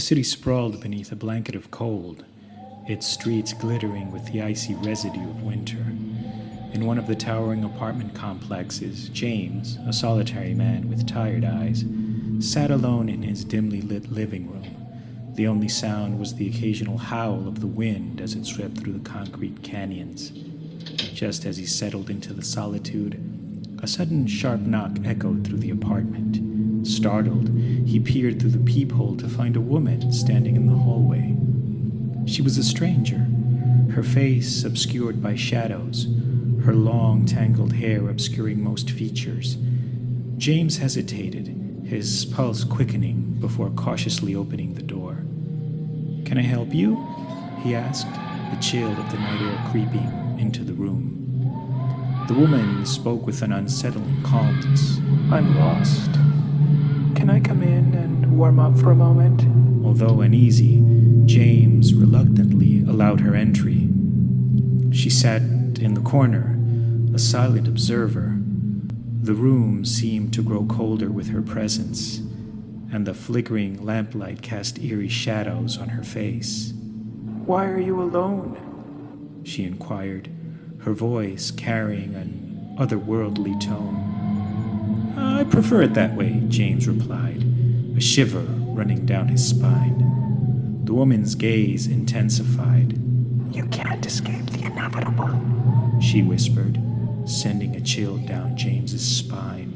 city sprawled beneath a blanket of cold, its streets glittering with the icy residue of winter. In one of the towering apartment complexes, James, a solitary man with tired eyes, sat alone in his dimly lit living room. The only sound was the occasional howl of the wind as it swept through the concrete canyons. Just as he settled into the solitude, a sudden sharp knock echoed through the apartment. Startled, he peered through the peephole to find a woman standing in the hallway. She was a stranger, her face obscured by shadows, her long, tangled hair obscuring most features. James hesitated, his pulse quickening before cautiously opening the door. "Can I help you?" he asked, the chill of the night air creeping into the room. The woman spoke with an unsettling calmness. "I'm lost. Can I come in and warm up for a moment?" Although uneasy, James reluctantly allowed her entry. She sat in the corner, a silent observer. The room seemed to grow colder with her presence, and the flickering lamplight cast eerie shadows on her face. "Why are you alone?" she inquired, her voice carrying an otherworldly tone. "I prefer it that way," James replied, a shiver running down his spine. The woman's gaze intensified. "You can't escape the inevitable," she whispered, sending a chill down James's spine.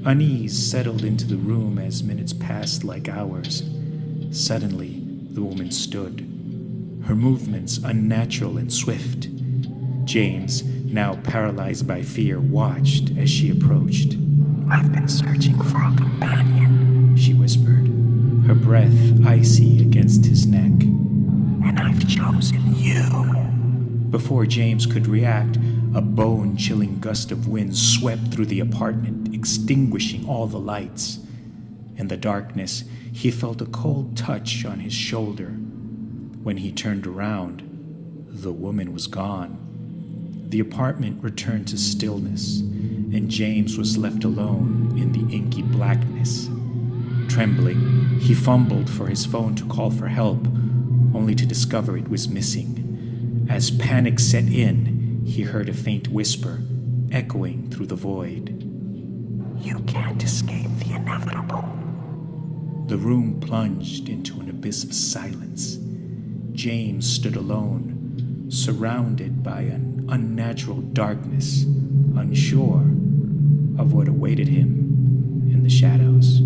Unease settled into the room as minutes passed like hours. Suddenly, the woman stood, her movements unnatural and swift. James, now paralyzed by fear, watched as she approached. "I've been searching for a companion," she whispered, her breath icy against his neck. "And I've chosen you." Before James could react, a bone-chilling gust of wind swept through the apartment, extinguishing all the lights. In the darkness, he felt a cold touch on his shoulder. When he turned around, the woman was gone. The apartment returned to stillness, and James was left alone in the inky blackness. Trembling, he fumbled for his phone to call for help, only to discover it was missing. As panic set in, he heard a faint whisper echoing through the void. "You can't escape the inevitable." The room plunged into an abyss of silence. James stood alone, surrounded by an unnatural darkness, unsure of what awaited him in the shadows.